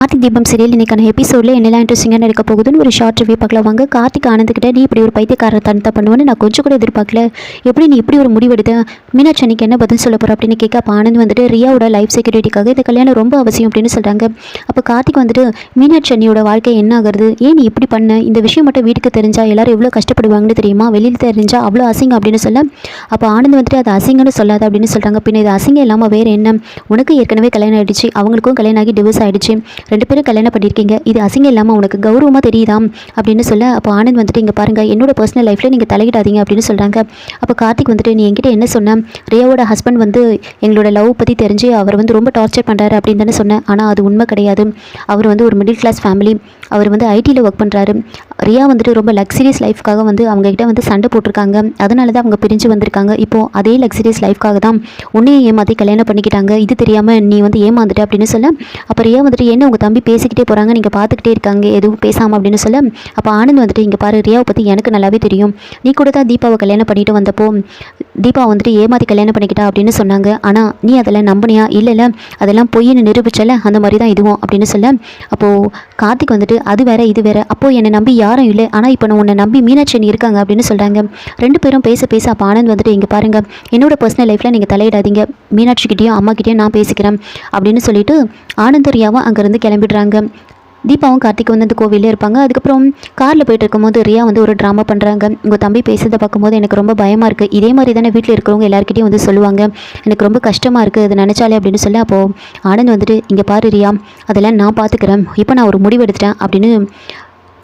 கார்த்திக் தீபம் சீரியல் இன்னைக்கான எபிசோடில் என்னெல்லாம் இன்ட்ரெஸ்டிங்காக நடக்க போகுதுன்னு ஒரு ஷார்ட் ரிவ்யூ பார்க்கலாம் வாங்க. கார்த்திக் ஆனந்துக்கிட்ட நீ இப்படி ஒரு பைத்தியக்காரர் தனத்தை பண்ணுவேன்னு நான் கொஞ்சம் கூட எதிர்பார்க்கல, எப்படி நீ இப்படி ஒரு முடிவெடுத்த, மீனாட்சி அன்னைக்கு என்ன பதில் சொல்ல போகிற அப்படின்னு கேட்க, அப்போ ஆனந்த் வந்துட்டு ரியாவோட லைஃப் செக்யூரிட்டிக்காக இந்த கல்யாணம் ரொம்ப அவசியம் அப்படின்னு சொல்கிறாங்க. அப்போ கார்த்திக் வந்துட்டு மீனாட்சி அண்ணியோட வாழ்க்கை என்ன ஆகுறது, ஏன் நீ இப்படி பண்ண, இந்த விஷயம் மட்டும் வீட்டுக்கு தெரிஞ்சால் எல்லாரும் எவ்வளோ கஷ்டப்படுவாங்கன்னு தெரியுமா, வெளியில் தெரிஞ்சால் அவ்வளோ அசிங்கம் அப்படின்னு சொல்ல, அப்போ ஆனந்த் வந்துட்டு அது அசிங்கன்னு சொல்லாத அப்படின்னு சொல்கிறாங்க. பின்ன இது அசிங்கம் இல்லாமல் வேறு என்ன, உனக்கு ஏற்கனவே கல்யாணம் ஆகிடுச்சு, அவங்களுக்கும் கல்யாணம் ஆகி டிவோர்ஸ் ஆகிடுச்சு, ரெண்டு பேரும் கல்யாணம் பண்ணியிருக்கீங்க, இது அசிங்கம் இல்லாமல் உனக்கு கௌரவமாக தெரியுதா அப்படின்னு சொல்ல, அப்போ ஆனந்த் வந்துட்டு இங்கே பாருங்கள் என்னோட பர்சனல் லைஃப்பில் நீங்கள் தலையிடாதீங்க அப்படின்னு சொல்கிறாங்க. அப்போ கார்த்திக் வந்துட்டு நீ என்கிட்ட என்ன சொன்ன, ரியாவோட ஹஸ்பண்ட் வந்து எங்களோட லவ் பற்றி தெரிஞ்சு அவர் வந்து ரொம்ப டார்ச்சர் பண்ணுறாரு அப்படின்னு தானே சொன்னேன், ஆனால் அது உண்மை கிடையாது. அவர் வந்து ஒரு மிடில் கிளாஸ் ஃபேமிலி, அவர் வந்து ஐடியில் ஒர்க் பண்ணுறாரு. ரியா வந்துட்டு ரொம்ப லக்ஸரியஸ் லைஃப்காக வந்து அவங்ககிட்ட வந்து சண்டை போட்டிருக்காங்க, அதனால தான் அவங்க பிரிஞ்சு வந்திருக்காங்க. இப்போது அதே லக்ஸரியஸ் லைஃப்காக தான் உன்னையும் ஏமாற்றி கல்யாணம் பண்ணிக்கிட்டாங்க, இது தெரியாமல் நீ வந்து ஏமாந்துட்ட அப்படின்னு சொல்ல, அப்போ ரியா வந்துட்டு என்ன உங்கள் தம்பி பேசிக்கிட்டே போகிறாங்க, நீங்கள் பார்த்துக்கிட்டே இருக்காங்க எதுவும் பேசாமல் அப்படின்னு சொல்ல, அப்போ ஆனந்த் வந்துட்டு இங்கே பாரு ரியாவை பற்றி எனக்கு நல்லாவே தெரியும், நீ கூட தான் தீபாவை கல்யாணம் பண்ணிட்டு வந்தப்போ தீபா வந்துட்டு ஏமாற்றி கல்யாணம் பண்ணிக்கிட்டா அப்படின்னு சொன்னாங்க, ஆனால் நீ அதெல்லாம் நம்பினியா, இல்லை அதெல்லாம் பொய்ன்னு நிரூபிச்சல, அந்த மாதிரி தான் இதுவும் அப்படின்னு சொல்ல, அப்போது கார்த்திக் வந்துட்டு அது வேற இது வேற, அப்போது என்னை நம்பி யாரும் இல்லை, ஆனால் இப்போ நான் உன்னை நம்பி மீனாட்சி இருக்காங்க அப்படின்னு சொல்கிறாங்க. ரெண்டு பேரும் பேச பேச அப்போ ஆனந்த் வந்துட்டு இங்கே பாருங்கள் என்னோட பர்சனல் லைஃப்பில் நீங்கள் தலையிடாதீங்க, மீனாட்சிக்கிட்டேயும் அம்மாக்கிட்டேயும் நான் பேசிக்கிறேன் அப்படின்னு சொல்லிட்டு ஆனந்த் ரியாவும் அங்கேருந்து கிளம்பிடுறாங்க. தீபாவும் கார்த்திக் வந்து அந்த கோவிலே இருப்பாங்க. அதுக்கப்புறம் காரில் போயிட்டு இருக்கும்போது ரியா வந்து ஒரு ட்ராமா பண்ணுறாங்க. உங்கள் தம்பி பேசுறதை பார்க்கும்போது எனக்கு ரொம்ப பயமாக இருக்குது, இதே மாதிரி தானே வீட்டில் இருக்கிறவங்க எல்லாருக்கிட்டையும் வந்து சொல்லுவாங்க, எனக்கு ரொம்ப கஷ்டமாக இருக்குது அது நினச்சாலே அப்படின்னு சொல்லி, அப்போது ஆனந்த் வந்துட்டு இங்கே பாரு ரியா அதெல்லாம் நான் பார்த்துக்கிறேன், இப்போ நான் ஒரு முடிவு எடுத்துட்டேன் அப்படின்னு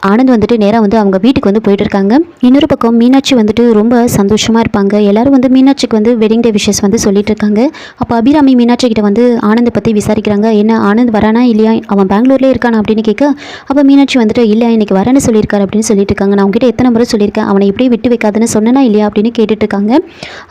ஆனந்த் வந்துட்டு நேராக வந்து அவங்க வீட்டுக்கு வந்து போயிட்டு இருக்காங்க. இன்னொரு பக்கம் மீனாட்சி வந்துட்டு ரொம்ப சந்தோஷமாக இருப்பாங்க. எல்லாரும் வந்து மீனாட்சிக்கு வந்து வெட்டிங் டே விஷஸ் வந்து சொல்லிட்டு இருக்காங்க. அப்போ அபிராமி மீனாட்சி கிட்ட வந்து ஆனந்தை பற்றி விசாரிக்கிறாங்க, என்ன ஆனந்த் வரானா இல்லையா, அவன் பெங்களூர்லேயே இருக்கானா அப்படின்னு கேட்க, அப்போ மீனாட்சி வந்துட்டு இல்லை இன்னைக்கு வரேன்னு சொல்லியிருக்காரு அப்படின்னு சொல்லிட்டு இருக்காங்க. நான் உங்ககிட்ட எத்தனை முறை சொல்லியிருக்கேன் அவனை இப்படியே விட்டு வைக்காதுன்னு சொன்னனா இல்லையா அப்படின்னு கேட்டுட்டு இருக்காங்க.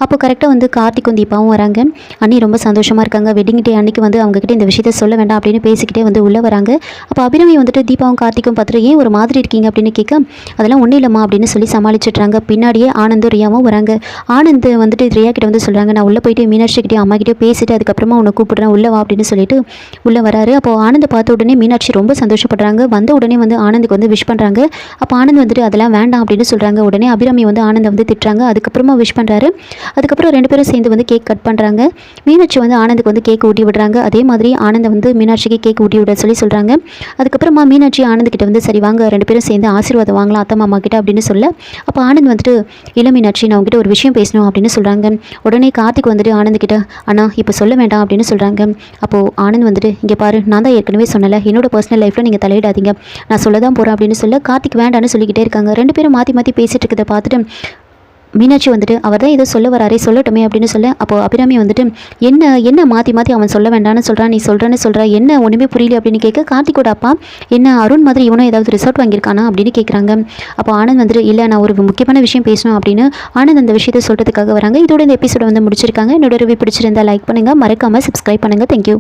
அப்போ கரெக்டாக வந்து கார்த்திக்கும் தீபாவும் வராங்க. அண்ணி ரொம்ப சந்தோஷமாக இருக்காங்க, வெட்டிங் டே அன்னைக்கு வந்து அவங்ககிட்ட இந்த விஷயத்த சொல்ல வேண்டாம் அப்படின்னு பேசிக்கிட்டே வந்து உள்ளே வராங்க. அப்போ அபிராமி வந்துட்டு தீபாவும் கார்த்திக்கும் பார்த்துட்டு ஏன் ஒரு மாதிரி இருக்கீங்க அப்படின்னு கேட்க, அதெல்லாம் ஒன்றும் இல்லைம்மா அப்படின்னு சொல்லி சமாளிச்சுட்றாங்க. பின்னாடியே ஆனந்தும் ரியாவும் வராங்க. ஆனந்த் வந்துட்டு ரியா கிட்ட வந்து சொல்கிறாங்க, நான் உள்ளே போயிட்டு மீனாட்சி கிட்டே அம்மா கிட்டே பேசிட்டு அதுக்கப்புறமா உன்னை கூப்பிடுறேன் உள்ள வா அப்படின்னு சொல்லிட்டு உள்ளே வராரு. அப்போது ஆனந்தை பார்த்த உடனே மீனாட்சி ரொம்ப சந்தோஷப்படுறாங்க. வந்த உடனே வந்து ஆனந்துக்கு வந்து விஷ் பண்ணுறாங்க. அப்போ ஆனந்த் வந்துட்டு அதெல்லாம் வேண்டாம் அப்படின்னு சொல்கிறாங்க. உடனே அபிராமி வந்து ஆனந்தை வந்து திட்டுறாங்க. அதுக்கப்புறமா விஷ் பண்ணுறாரு. அதுக்கப்புறம் ரெண்டு பேரும் சேர்ந்து வந்து கேக் கட் பண்ணுறாங்க. மீனாட்சி வந்து ஆனந்துக்கு வந்து கேக் ஊட்டி விடுறாங்க. அதே மாதிரி ஆனந்தை வந்து மீனாட்சிக்கு கேக் ஊட்டி விட சொல்கிறாங்க. அதுக்கப்புறமா மீனாட்சி ஆனந்த் கிட்ட வந்து சரி வாங்க ரெண்டு பேரும் சேர்ந்து ஆசீர்வாதம் வாங்கலாம் அத்தை மாமா கிட்ட அப்படின்னு சொல்ல, அப்போ ஆனந்த் வந்துட்டு இல்லை மீனாட்சி நான் உங்ககிட்ட ஒரு விஷயம் பேசணும் அப்படின்னு சொல்கிறாங்க. உடனே கார்த்திக் வந்துட்டு ஆனந்த் கிட்ட அண்ணா இப்போ சொல்ல வேண்டாம் அப்படின்னு சொல்கிறாங்க. அப்போது ஆனந்த் வந்துட்டு இங்கே பாரு நான் தான் ஏற்கனவே சொன்னல என்னோட பர்சனல் லைஃப்பில் நீங்கள் தலையிடாதீங்க, நான் சொல்ல தான் போகிறேன் அப்படின்னு சொல்ல, கார்த்திக் வேண்டான்னு சொல்லிக்கிட்டே இருக்காங்க. ரெண்டு பேரும் மாற்றி மாற்றி பேசிட்டு இருக்கிறத பார்த்துட்டு மீனாட்சி வந்துட்டு அவர் தான் ஏதோ சொல்ல வராரே சொல்லட்டுமே அப்படின்னு சொல்ல, அப்போது அபிராமி வந்துட்டு என்ன மாற்றி மாற்றி அவன் சொல்ல வேண்டாம்னு சொல்கிறான், நீ சொல்கிற என்ன ஒன்றுமே புரியல அப்படின்னு கேட்க, கார்த்திகோட அப்பா என்ன அருண் மாதிரி இவனும் ஏதாவது ரிசார்ட் வாங்கியிருக்கானா அப்படின்னு கேட்குறாங்க. அப்போ ஆனந்த் வந்துட்டு இல்லை நான் ஒரு முக்கியமான விஷயம் பேசணும் அப்படின்னு ஆனந்த் அந்த விஷயத்தை சொல்கிறதுக்காக வராங்க. இதோட இந்த எபிசோட வந்து முடிச்சிருக்காங்க. என்னோட ரிவ்யூ பிடிச்சிருந்தா லைக் பண்ணுங்கள், மறக்காமல் சப்ஸ்கிரைப் பண்ணுங்கள். தேங்க்யூ.